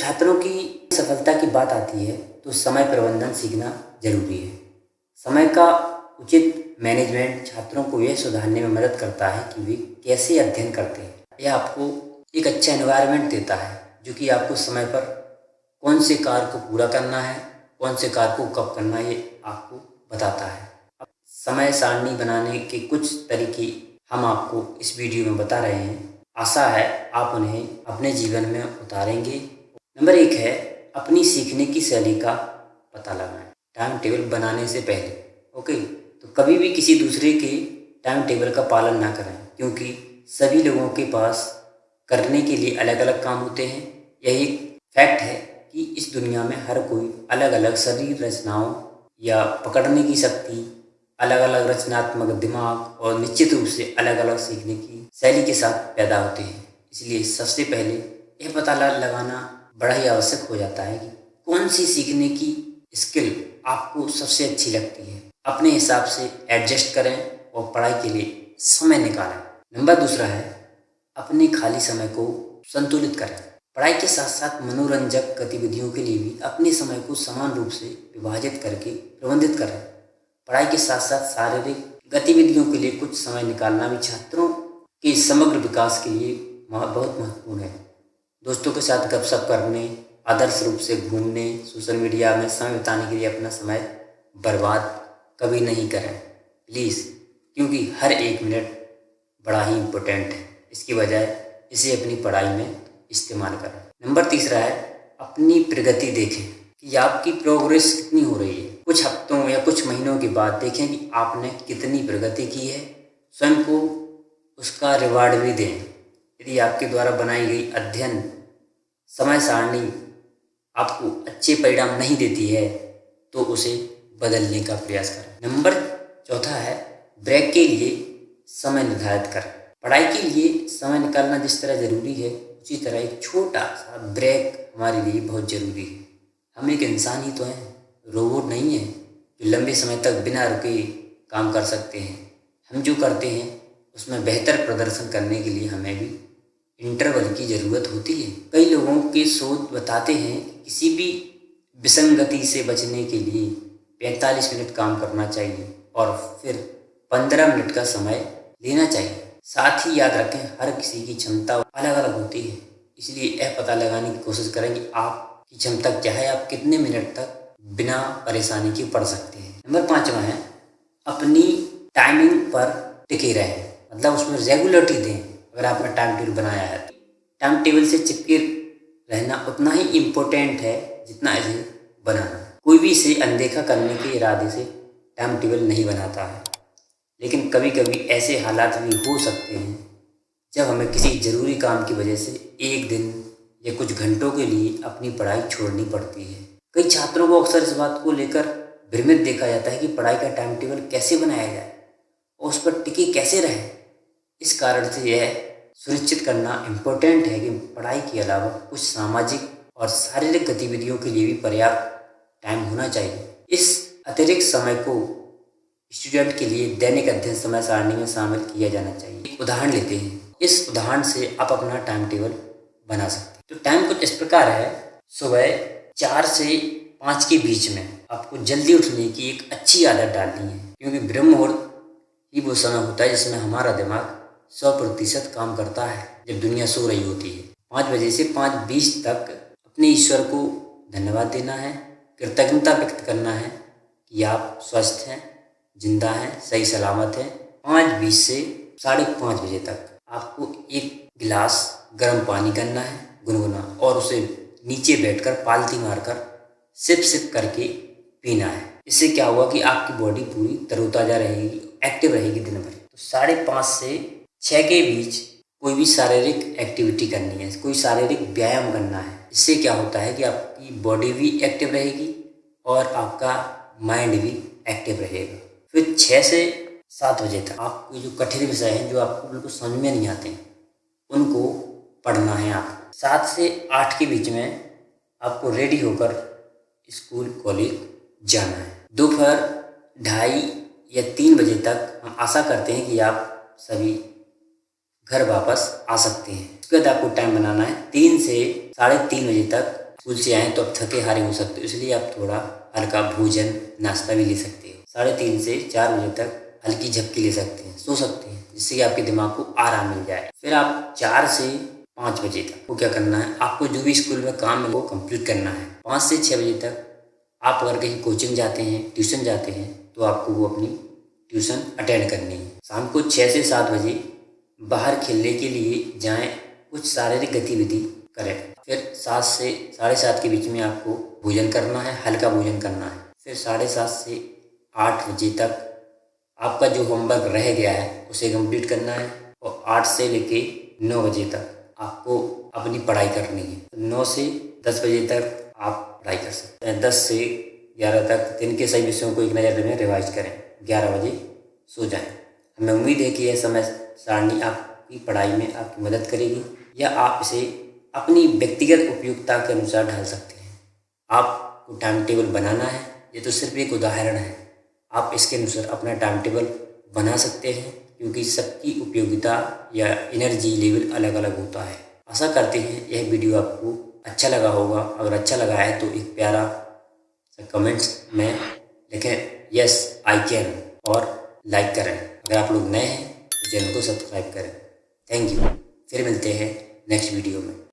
छात्रों की सफलता की बात आती है तो समय प्रबंधन सीखना जरूरी है। समय का उचित मैनेजमेंट छात्रों को यह सुधारने में मदद करता है कि वे कैसे अध्ययन करते हैं। यह आपको एक अच्छा एनवायरनमेंट देता है जो कि आपको समय पर कौन से कार्य को पूरा करना है, कौन से कार्य को कब करना है, ये आपको बताता है। अब समय सारणी बनाने के कुछ तरीके हम आपको इस वीडियो में बता रहे हैं। आशा है आप उन्हें अपने जीवन में उतारेंगे। नंबर 1 है अपनी सीखने की शैली का पता लगाएं। टाइम टेबल बनाने से पहले तो कभी भी किसी दूसरे के टाइम टेबल का पालन ना करें, क्योंकि सभी लोगों के पास करने के लिए अलग अलग काम होते हैं। यही एक फैक्ट है कि इस दुनिया में हर कोई अलग अलग शरीर रचनाओं या पकड़ने की शक्ति, अलग अलग रचनात्मक दिमाग और निश्चित रूप से अलग अलग सीखने की शैली के साथ पैदा होते हैं। इसलिए सबसे पहले यह पता लगाना बड़ा ही आवश्यक हो जाता है कि कौन सी सीखने की स्किल आपको सबसे अच्छी लगती है। अपने हिसाब से एडजस्ट करें और पढ़ाई के लिए समय निकालें। नंबर 2 है अपने खाली समय को संतुलित करें। पढ़ाई के साथ साथ मनोरंजक गतिविधियों के लिए भी अपने समय को समान रूप से विभाजित करके प्रबंधित करें। पढ़ाई के साथ साथ शारीरिक गतिविधियों के लिए कुछ समय निकालना भी छात्रों के समग्र विकास के लिए बहुत महत्वपूर्ण है। दोस्तों के साथ गपशप करने, आदर्श रूप से घूमने, सोशल मीडिया में समय बिताने के लिए अपना समय बर्बाद कभी नहीं करें प्लीज़, क्योंकि हर एक मिनट बड़ा ही इम्पोर्टेंट है। इसकी बजाय इसे अपनी पढ़ाई में इस्तेमाल करें। नंबर 3 है अपनी प्रगति देखें कि आपकी प्रोग्रेस कितनी हो रही है। कुछ हफ्तों या कुछ महीनों के बाद देखें कि आपने कितनी प्रगति की है। स्वयं को उसका रिवार्ड भी दें। यदि आपके द्वारा बनाई गई अध्ययन समय सारणी आपको अच्छे परिणाम नहीं देती है तो उसे बदलने का प्रयास करें। नंबर 4 है ब्रेक के लिए समय निर्धारित करें। पढ़ाई के लिए समय निकालना जिस तरह ज़रूरी है, उसी तरह एक छोटा सा ब्रेक हमारे लिए बहुत ज़रूरी है। हम एक इंसान ही तो हैं, रोबोट नहीं है जो लंबे समय तक बिना रुके काम कर सकते हैं। हम जो करते हैं उसमें बेहतर प्रदर्शन करने के लिए हमें भी इंटरवल की ज़रूरत होती है। कई लोगों के शोध बताते हैं कि किसी भी विसंगति से बचने के लिए 45 मिनट काम करना चाहिए और फिर 15 मिनट का समय लेना चाहिए। साथ ही याद रखें हर किसी की क्षमता अलग अलग होती है, इसलिए यह पता लगाने की कोशिश करें कि आपकी क्षमता क्या है, आप कितने मिनट तक बिना परेशानी के पढ़ सकते हैं। नंबर 5 है अपनी टाइमिंग पर टिके रहें, मतलब उसमें रेगुलरिटी दें। अगर आपने टाइम टेबल बनाया है तो टाइम टेबल से चिपके रहना उतना ही इम्पोर्टेंट है जितना इसे बनाना। कोई भी इसे अनदेखा करने के इरादे से टाइम टेबल नहीं बनाता है, लेकिन कभी कभी ऐसे हालात भी हो सकते हैं जब हमें किसी ज़रूरी काम की वजह से एक दिन या कुछ घंटों के लिए अपनी पढ़ाई छोड़नी पड़ती है। कई छात्रों को अक्सर इस बात को लेकर भ्रमित देखा जाता है कि पढ़ाई का टाइम टेबल कैसे बनाया जाए और उस पर टिके कैसे रहे। इस कारण से यह सुनिश्चित करना इम्पोर्टेंट है कि पढ़ाई के अलावा कुछ सामाजिक और शारीरिक गतिविधियों के लिए भी पर्याप्त टाइम होना चाहिए। इस अतिरिक्त समय को स्टूडेंट के लिए दैनिक अध्ययन समय सारणी में शामिल किया जाना चाहिए। एक उदाहरण लेते हैं, इस उदाहरण से आप अपना टाइम टेबल बना सकते हैं। तो टाइम कुछ इस प्रकार है, सुबह 4 से 5 के बीच में आपको जल्दी उठने की एक अच्छी आदत डालनी है, क्योंकि ब्रह्म मुहूर्त ही वो समय होता है जिसमें हमारा दिमाग 100% काम करता है, जब दुनिया सो रही होती है। 5 बजे से 5:20 तक अपने ईश्वर को धन्यवाद देना है, कृतज्ञता व्यक्त करना है कि आप स्वस्थ हैं, जिंदा हैं, सही सलामत हैं। 5:20 से 5:30 बजे तक आपको एक गिलास गर्म पानी करना है गुनगुना, और उसे नीचे बैठकर पालती मारकर सिप करके पीना है। इससे क्या होगा कि आपकी बॉडी पूरी तरोताज़ा रहेगी, एक्टिव रहेगी दिन भर। तो 5:30 से 6 के बीच कोई भी शारीरिक एक्टिविटी करनी है, कोई शारीरिक व्यायाम करना है। इससे क्या होता है कि आपकी बॉडी भी एक्टिव रहेगी और आपका माइंड भी एक्टिव रहेगा। फिर 6 से 7 बजे तक आपको जो कठिन विषय हैं, जो आपको बिल्कुल समझ में नहीं आते हैं, उनको पढ़ना है। आप 7 से 8 के बीच में आपको रेडी होकर स्कूल कॉलेज जाना है। दोपहर 2:30 या 3 बजे तक हम आशा करते हैं कि आप सभी घर वापस आ सकते हैं। उसके बाद आपको टाइम बनाना है 3 से 3:30 बजे तक स्कूल से आएँ तो आप थके हारे हो सकते हो, इसलिए आप थोड़ा हल्का भोजन नाश्ता भी ले सकते हो। 3:30 से 4 बजे तक हल्की झपकी ले सकते हैं, सो सकते हैं, जिससे कि आपके दिमाग को आराम मिल जाए। फिर आप 4 से 5 बजे तक को क्या करना है, आपको जो भी स्कूल में काम है वो कंप्लीट करना है। 5 से 6 बजे तक आप अगर कहीं कोचिंग जाते हैं, ट्यूशन जाते हैं, तो आपको वो अपनी ट्यूशन अटेंड करनी है। शाम को 6 से 7 बजे बाहर खेलने के लिए जाएं, कुछ शारीरिक गतिविधि करें। फिर 7 से 7:30 के बीच में आपको भोजन करना है, हल्का भोजन करना है। फिर 7:30 से 8 बजे तक आपका जो होमवर्क रह गया है उसे कंप्लीट करना है, और 8 से लेके 9 बजे तक आपको अपनी पढ़ाई करनी है। 9 से 10 बजे तक आप पढ़ाई कर सकते हैं। 10 से 11 तक दिन के सभी विषयों को एक नज़र में रिवाइज करें। 11 बजे सो जाएं। हमें उम्मीद है कि यह समय सारणी आपकी पढ़ाई में आपकी मदद करेगी, या आप इसे अपनी व्यक्तिगत उपयोगिता के अनुसार ढाल सकते हैं। आपको टाइम टेबल बनाना है, ये तो सिर्फ एक उदाहरण है। आप इसके अनुसार अपना टाइम टेबल बना सकते हैं, क्योंकि सबकी उपयोगिता या एनर्जी लेवल अलग अलग होता है। आशा करते हैं यह वीडियो आपको अच्छा लगा होगा। अगर अच्छा लगा है तो एक प्यारा सा कमेंट्स में लिखें यस आई कैन, और लाइक करें। अगर आप लोग नए हैं तो चैनल को सब्सक्राइब करें। Thank you. फिर मिलते हैं नेक्स्ट वीडियो में।